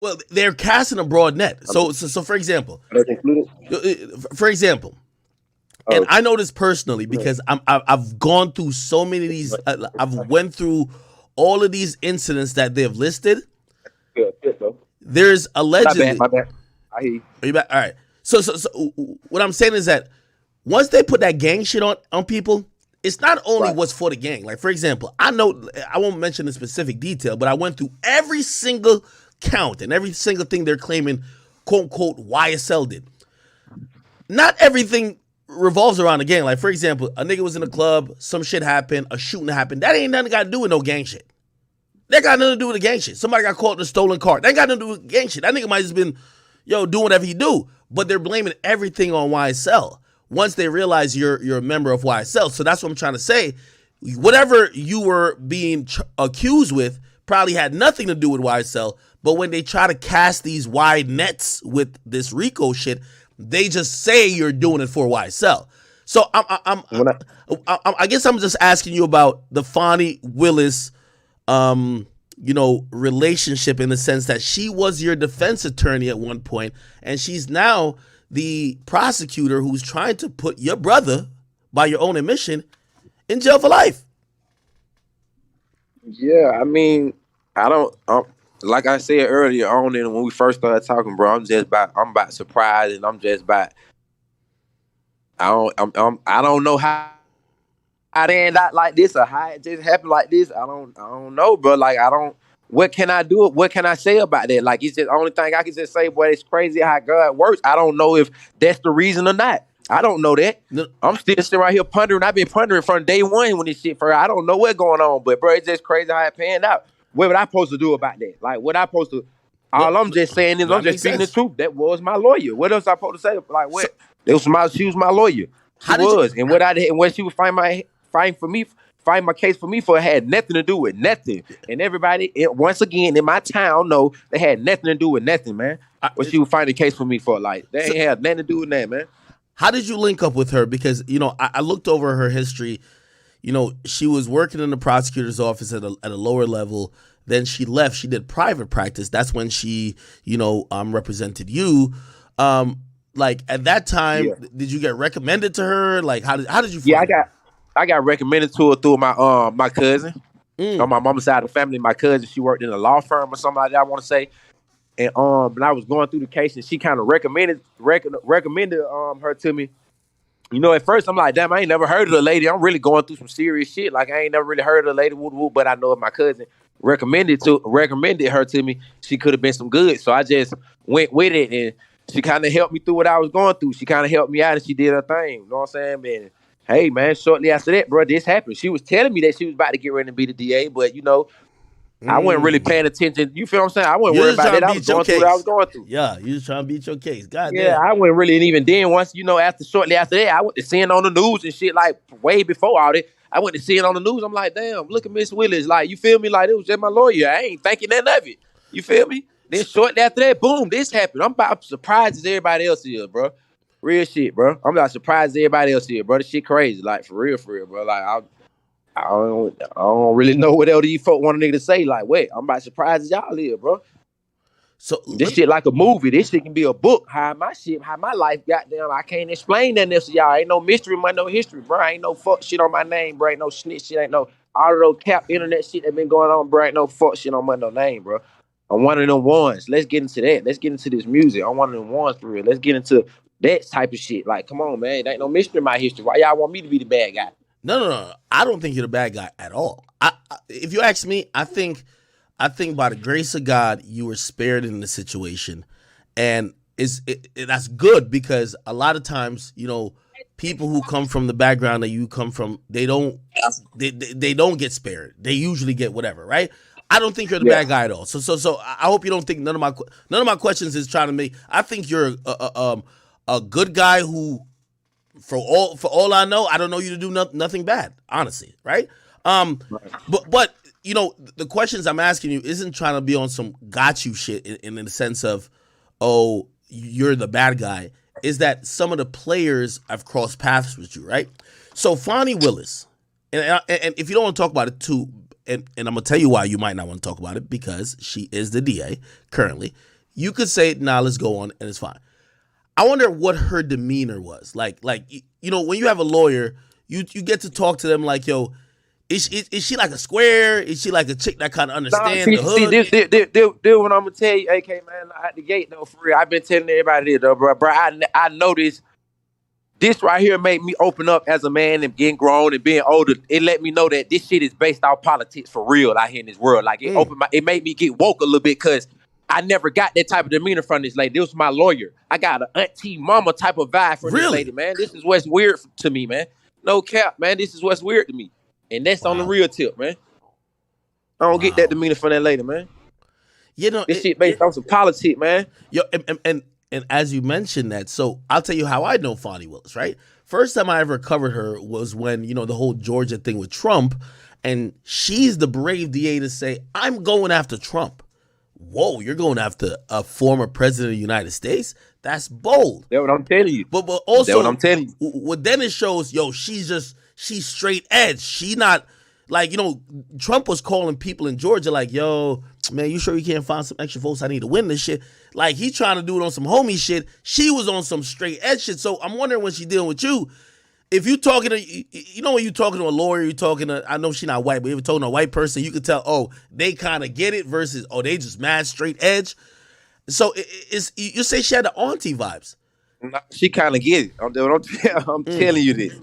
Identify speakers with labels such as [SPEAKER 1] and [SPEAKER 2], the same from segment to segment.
[SPEAKER 1] Well, they're casting a broad net. So for example,
[SPEAKER 2] Are those included?
[SPEAKER 1] for example, and
[SPEAKER 2] Oh,
[SPEAKER 1] I know this personally
[SPEAKER 2] yeah,
[SPEAKER 1] because I've gone through so many of these. I've went through all of these incidents that they've listed.
[SPEAKER 2] good, good, bro.
[SPEAKER 1] There's
[SPEAKER 2] My bad,
[SPEAKER 1] allegedly.
[SPEAKER 2] my bad. I hear you.
[SPEAKER 1] Are you back? All right. So what I'm saying is that once they put that gang shit on people, it's not only
[SPEAKER 2] Right.
[SPEAKER 1] what's for the gang. Like for example, I know I won't mention the specific detail, but I went through every single count and every single thing they're claiming, quote unquote, YSL did. Not everything revolves around the gang. Like for example, a nigga was in a club, some shit happened, a shooting happened. That ain't nothing got to do with no gang shit. That got nothing to do with the gang shit. Somebody got caught in a stolen car. That got nothing to do with gang shit. That nigga might have just been, doing whatever he do. But they're blaming everything on YSL once they realize you're a member of YSL. So that's what I'm trying to say. Whatever you were being accused with probably had nothing to do with YSL. But when they try to cast these wide nets with this RICO shit, they just say you're doing it for YSL. So
[SPEAKER 2] When I,
[SPEAKER 1] I guess I'm just asking you about the Fani Willis relationship in the sense that she was your defense attorney at one point, and she's now the prosecutor who's trying to put your brother, by your own admission, in jail for life.
[SPEAKER 2] yeah, I mean, I don't. Like I said earlier on, and when we first started talking, bro, I'm about surprised, and I'm just about. I don't know how they end up like this or how it just happened like this. I don't know, bro. Like I don't. What can I do? What can I say about that? Like it's just the only thing I can just say. Boy, it's crazy how God works. I don't know if that's the reason or not. I don't know that.
[SPEAKER 1] No,
[SPEAKER 2] I'm still sitting right here pondering. I've been pondering from day one when this shit first. I don't know what's going on, but bro, it's just crazy how it panned out. What would I supposed to do about that? Like, what I supposed to?
[SPEAKER 1] no,
[SPEAKER 2] All I'm just saying is I'm
[SPEAKER 1] that
[SPEAKER 2] just
[SPEAKER 1] makes
[SPEAKER 2] speaking the
[SPEAKER 1] sense.
[SPEAKER 2] truth. That was my lawyer. What else I supposed to say? Like
[SPEAKER 1] So
[SPEAKER 2] what? She was my lawyer. She
[SPEAKER 1] how did you?
[SPEAKER 2] was, and what she would find for me, find my case for me for it had nothing to do with nothing. And everybody, once again in my town, know they had nothing to do with nothing, man.
[SPEAKER 1] I,
[SPEAKER 2] What she would find a case for me for, like they
[SPEAKER 1] so
[SPEAKER 2] ain't have nothing to do with that, man.
[SPEAKER 1] how did you link up with her? Because I looked over her history. She was working in the prosecutor's office at a lower level. Then she left. She did private practice. That's when she, represented you. Like at that time,
[SPEAKER 2] Yeah,
[SPEAKER 1] did you get recommended to her? Like how did you
[SPEAKER 2] yeah.
[SPEAKER 1] find her?
[SPEAKER 2] I got recommended to her through my cousin on
[SPEAKER 1] Mm.
[SPEAKER 2] my mama's side of the family. My cousin, she worked in a law firm or something like that. I want to say. And I was going through the case, and she kind of recommended her to me. At first I'm like, damn, I ain't never heard of the lady. I'm really going through some serious shit. Like I ain't never really heard of the lady, woo woo. But I know if my cousin recommended her to me, she could have been some good. So I just went with it, and she kind of helped me through what I was going through. She kind of helped me out, and she did her thing. You know what I'm saying, man? Hey, man. Shortly after that, bro, this happened. She was telling me that she was about to get ready to be the DA, but I wasn't really
[SPEAKER 1] Mm.
[SPEAKER 2] paying attention. You feel what I'm saying? I wasn't
[SPEAKER 1] You're
[SPEAKER 2] worried
[SPEAKER 1] just
[SPEAKER 2] about
[SPEAKER 1] trying
[SPEAKER 2] that.
[SPEAKER 1] to
[SPEAKER 2] I was
[SPEAKER 1] beat your
[SPEAKER 2] going through what I was
[SPEAKER 1] case.
[SPEAKER 2] going through.
[SPEAKER 1] Yeah, you just trying to beat your case. God
[SPEAKER 2] Yeah,
[SPEAKER 1] damn.
[SPEAKER 2] I wasn't really, and even then, once shortly after that, I went to seeing on the news and shit. Like way before all that, I went to seeing on the news. I'm like, damn, look at Miss Willis. Like, you feel me? Like it was just my lawyer. I ain't thinking nothing of it. You feel me? Then shortly after that, boom, this happened. I'm about surprised as everybody else is, bro. Real shit, bro. I'm not surprised as everybody else is, bro. This shit crazy, like for real, bro. Like I don't really know what else you folk want a nigga to say. Like, wait, I'm about surprised as y'all is, bro.
[SPEAKER 1] So
[SPEAKER 2] This shit like a movie. This shit can be a book. How my life got down. I can't explain that to y'all. Ain't no mystery, man, no history, bro. Ain't no fuck shit on my name, bro. Ain't no snitch shit. Ain't no all of those cap internet shit that been going on, bro. Ain't no fuck shit on my no name, bro. I'm one of them ones. Let's get into that. Let's get into this music. I'm one of them ones for real. Let's get into that type of shit. Like, come on, man. There ain't no mystery in my history. Why y'all want me to be the bad guy?
[SPEAKER 1] no. I don't think you're the bad guy at all. If you ask me, I think by the grace of God, you were spared in the situation, and that's good because a lot of times, people who come from the background that you come from, they don't get spared. They usually get whatever, right? I don't think you're the
[SPEAKER 2] Yeah.
[SPEAKER 1] bad guy at all. So I hope you don't think none of my questions is trying to make. I think you're a good guy who, for all I don't know you to do nothing bad, honestly, right? Um,
[SPEAKER 2] Right.
[SPEAKER 1] but the questions I'm asking you isn't trying to be on some got you shit in the sense of, oh, you're the bad guy. Is that some of the players have crossed paths with you, right? So Fani Willis, and if you don't want to talk about it too, and I'm gonna tell you why you might not want to talk about it, because she is the DA currently. You could say, nah, let's go on, and it's fine. I wonder what her demeanor was like. When you have a lawyer, you get to talk to them like, yo, is she like a square? Is she like a chick that kind of understands the hood?
[SPEAKER 2] This what I'm gonna tell you, AK man, at the gate though, for real. I've been telling everybody this though, bro. I know this. This right here made me open up as a man and getting grown and being older. It let me know that this shit is based off politics for real out here in this world. Like it made me get woke a little bit, because I never got that type of demeanor from this lady. This was my lawyer. I got an auntie mama type of vibe from this lady, man. This is what's weird to me, man. No cap, man. This is what's weird to me. And that's on the real tip, man. I don't get that demeanor from that lady, man. This shit based on some politics, man.
[SPEAKER 1] Yo, and as you mentioned that, so I'll tell you how I know Fani Willis, right? First time I ever covered her was when, the whole Georgia thing with Trump, and she's the brave DA to say, I'm going after Trump. Whoa, you're going after a former president of the United States? That's bold.
[SPEAKER 2] That's what I'm telling you.
[SPEAKER 1] But also,
[SPEAKER 2] that's what I'm telling you.
[SPEAKER 1] What then it shows, yo, she's straight edge. She not, like, Trump was calling people in Georgia like, yo, man, you sure you can't find some extra votes? I need to win this shit. Like, he trying to do it on some homie shit. She was on some straight edge shit. So I'm wondering when she dealing with you, if you talking to, when you talking to a lawyer, you talking to, I know she not white, but if you're talking to a white person, you could tell, oh, they kind of get it versus, oh, they just mad straight edge. So you say she had the auntie vibes.
[SPEAKER 2] She kind of get it. I'm telling you this.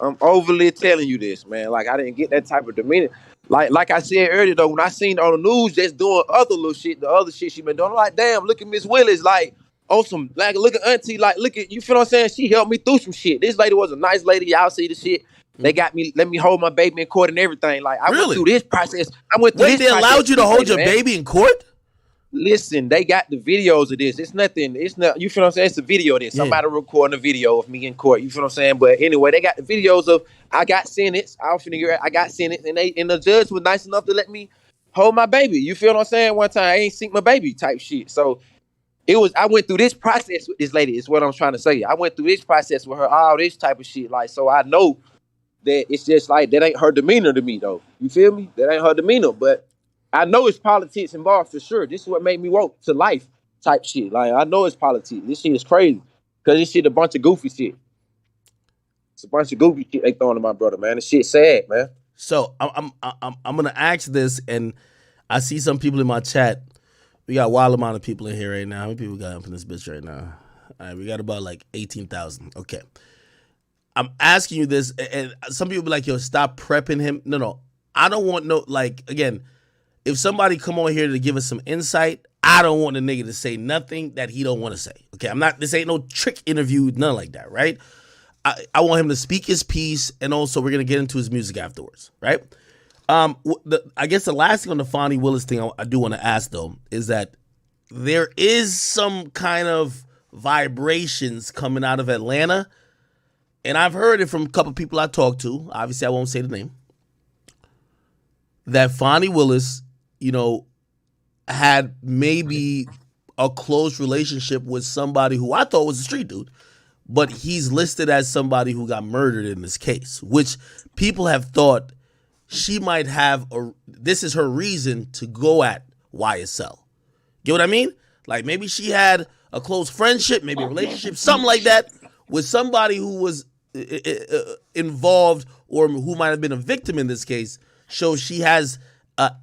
[SPEAKER 2] I'm overly telling you this, man. Like, I didn't get that type of demeanor. Like I said earlier, though, when I seen on the news just doing other little shit, the other shit she been doing, I'm like, damn, look at Miss Willis, like, awesome. Like, look at Auntie, like, look at, you feel what I'm saying? She helped me through some shit. This lady was a nice lady. Y'all see the shit. They got me, let me hold my baby in court and everything. Like, I went through this process.
[SPEAKER 1] Wait, they allowed you to hold your baby in court?
[SPEAKER 2] Listen, they got the videos of this. It's nothing. It's not. You feel what I'm saying? It's a video of this. Somebody recording a video of me in court. You feel what I'm saying? But anyway, they got the videos of I got sentenced. I got sentenced, and the judge was nice enough to let me hold my baby. You feel what I'm saying? One time I ain't seen my baby type shit. So I went through this process with this lady. Is what I'm trying to say. I went through this process with her, all this type of shit. Like, so I know that it's just like that ain't her demeanor to me though. You feel me? That ain't her demeanor, but I know it's politics involved for sure. This is what made me woke to life type shit. Like, I know it's politics. This shit is crazy. Because this shit a bunch of goofy shit. It's a bunch of goofy shit they throwing to my brother, man. This shit sad, man.
[SPEAKER 1] So I'm gonna ask this, and I see some people in my chat. We got a wild amount of people in here right now. How many people got up in this bitch right now? All right, we got about like 18,000. Okay. I'm asking you this, and some people be like, yo, stop prepping him. No. I don't want again, if somebody come on here to give us some insight, I don't want the nigga to say nothing that he don't want to say. Okay, this ain't no trick interview, nothing like that, right? I want him to speak his piece, and also we're going to get into his music afterwards, right? I guess the last thing on the Fani Willis thing I do want to ask, though, is that there is some kind of vibrations coming out of Atlanta, and I've heard it from a couple people I talked to. Obviously, I won't say the name. That Fani Willis, had maybe a close relationship with somebody who I thought was a street dude, but he's listed as somebody who got murdered in this case, which people have thought she might have this is her reason to go at YSL. Get what I mean? Like, maybe she had a close friendship, maybe a relationship, something like that, with somebody who was involved or who might have been a victim in this case. So she has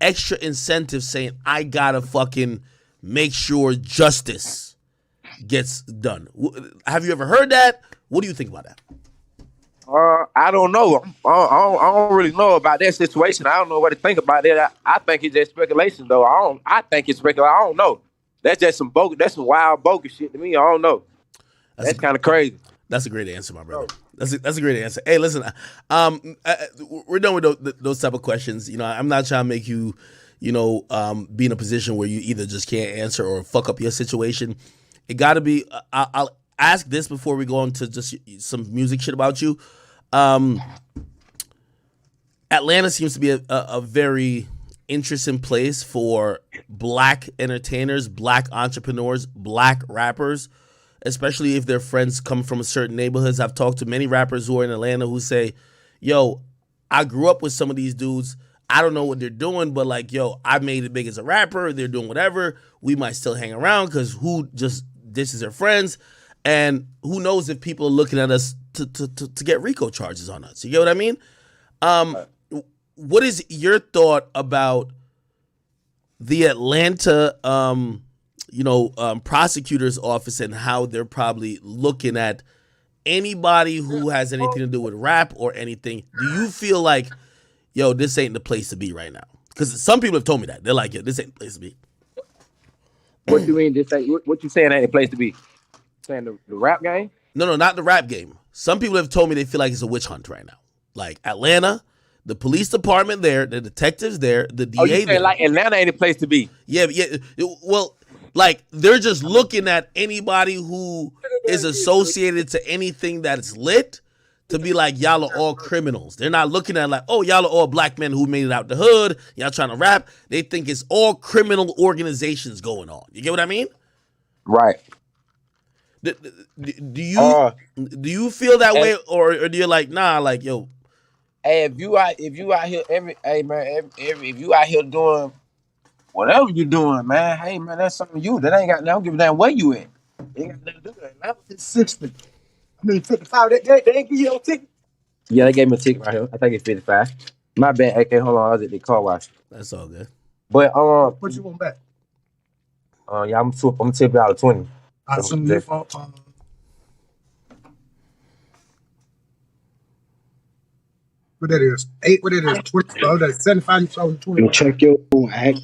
[SPEAKER 1] extra incentive saying, I gotta fucking make sure justice gets done. Have you ever heard that? What do you think about that?
[SPEAKER 2] I don't know. I don't really know about that situation. I don't know what to think about that. I think it's just speculation, though. I think it's speculation. I don't know. That's just some bogus. That's some wild bogus shit to me. I don't know. That's kind of crazy.
[SPEAKER 1] That's a great answer, my brother. That's a great answer. Hey, listen, we're done with those type of questions. I'm not trying to make you, be in a position where you either just can't answer or fuck up your situation. It got to be. I'll ask this before we go on to just some music shit about you. Atlanta seems to be a very interesting place for black entertainers, black entrepreneurs, black rappers, especially if their friends come from certain neighborhoods. I've talked to many rappers who are in Atlanta who say, yo, I grew up with some of these dudes. I don't know what they're doing, but like, yo, I made it big as a rapper. They're doing whatever. We might still hang around because who just dishes their friends, and who knows if people are looking at us to get RICO charges on us. You get what I mean? What is your thought about the Atlanta, prosecutor's office and how they're probably looking at anybody who has anything to do with rap or anything? Do you feel like, yo, this ain't the place to be right now? Because some people have told me that. They're like, yo, this ain't the place to be.
[SPEAKER 2] What do you mean? This ain't, what you saying ain't the place to be? Saying the rap game?
[SPEAKER 1] No, not the rap game. Some people have told me they feel like it's a witch hunt right now. Like Atlanta, the police department there, the detectives there, the DA
[SPEAKER 2] you
[SPEAKER 1] there.
[SPEAKER 2] Like Atlanta ain't the place to be?
[SPEAKER 1] Yeah. Well, like they're just looking at anybody who is associated to anything that's lit to be like, y'all are all criminals. They're not looking at like, oh, y'all are all black men who made it out the hood. Y'all trying to rap. They think it's all criminal organizations going on. You get what I mean?
[SPEAKER 2] Right.
[SPEAKER 1] Do you feel that way, or do you like, nah, like, yo?
[SPEAKER 2] Hey, if you out here if you out here doing whatever you doing, man, hey man, that's something you that ain't got. I don't give a damn where you at. They ain't got nothing to do with it. It's 60. I mean 55. They ain't give you no ticket. Yeah, they gave me a ticket right here. I think it's 55. My bad. Okay, hold on. I was at the car wash.
[SPEAKER 1] That's all good.
[SPEAKER 2] But
[SPEAKER 3] what you want back?
[SPEAKER 2] Yeah, I'm gonna tip you out of 20.
[SPEAKER 3] What that is? 8. What it is? 20. That's 75. You sold 20.
[SPEAKER 2] Check your act.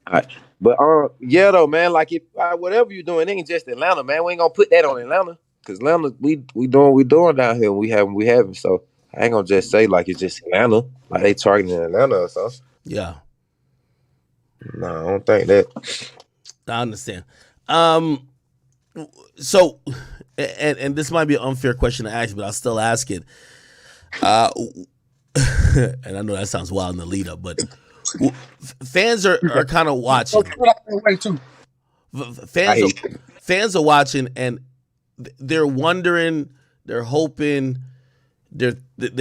[SPEAKER 2] All right. But yeah though, man, like if whatever you're doing, it ain't just Atlanta, man. We ain't gonna put that on Atlanta. Cause Atlanta, we doing what we doing down here. We having. So I ain't gonna just say like it's just Atlanta. Like they targeting Atlanta or something.
[SPEAKER 1] Yeah.
[SPEAKER 2] No, I don't think that.
[SPEAKER 1] I understand. So, and this might be an unfair question to ask, but I'll still ask it. And I know that sounds wild in the lead up, but fans are kind of watching. Fans are watching, and they're wondering, they're hoping, they're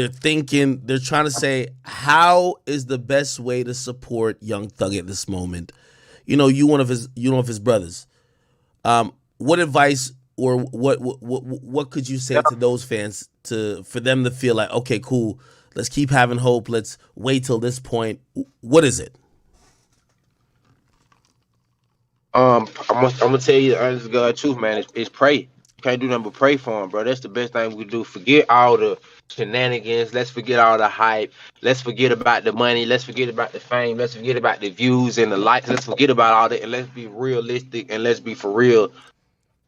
[SPEAKER 1] thinking, they're trying to say, how is the best way to support Young Thug at this moment? You know, you one of his brothers. What advice or what could you say to those fans for them to feel like, okay, cool, let's keep having hope, let's wait till this point? What is it?
[SPEAKER 2] I'm gonna tell you the honest God truth, man. It's pray. You can't do nothing but pray for him, bro. That's the best thing we do. Forget all the shenanigans. Let's forget all the hype. Let's forget about the money. Let's forget about the fame. Let's forget about the views and the likes. Let's forget about all that, and let's be realistic and let's be for real.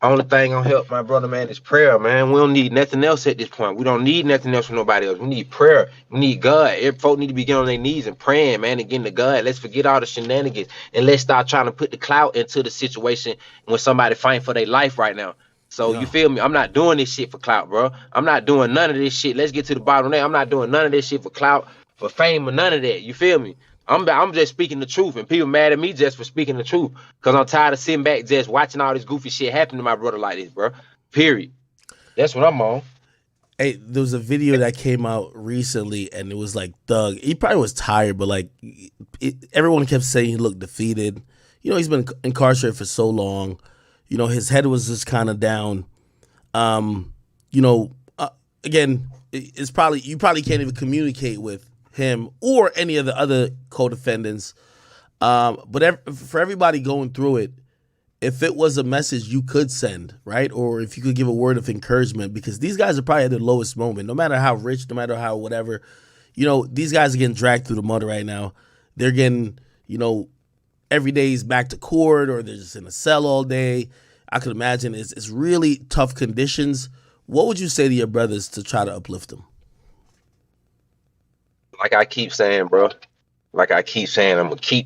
[SPEAKER 2] Only thing gonna help my brother, man, is prayer, man. We don't need nothing else at this point. We don't need nothing else from nobody else. We need prayer. We need God. Every folk need to be getting on their knees and praying, man, and getting to God. Let's forget all the shenanigans and let's start trying to put the clout into the situation when somebody fighting for their life right now. So you feel me? I'm not doing this shit for clout, bro. I'm not doing none of this shit. Let's get to the bottom of that. I'm not doing none of this shit for clout, for fame, or none of that. You feel me? I'm just speaking the truth, and people mad at me just for speaking the truth, because I'm tired of sitting back just watching all this goofy shit happen to my brother like this, bro. Period. That's what I'm on.
[SPEAKER 1] Hey, there was a video that came out recently, and it was like Thug. He probably was tired, but like everyone kept saying he looked defeated. You know, he's been incarcerated for so long. You know, his head was just kind of down. Again, it's probably you probably can't even communicate with him or any of the other co-defendants. But for everybody going through it, if it was a message you could send, right? Or if you could give a word of encouragement, because these guys are probably at their lowest moment, no matter how rich, no matter how whatever, these guys are getting dragged through the mud right now. They're getting, every day is back to court, or they're just in a cell all day. I could imagine it's really tough conditions. What would you say to your brothers to try to uplift them?
[SPEAKER 2] Like I keep saying, bro. Like I keep saying, I'm gonna keep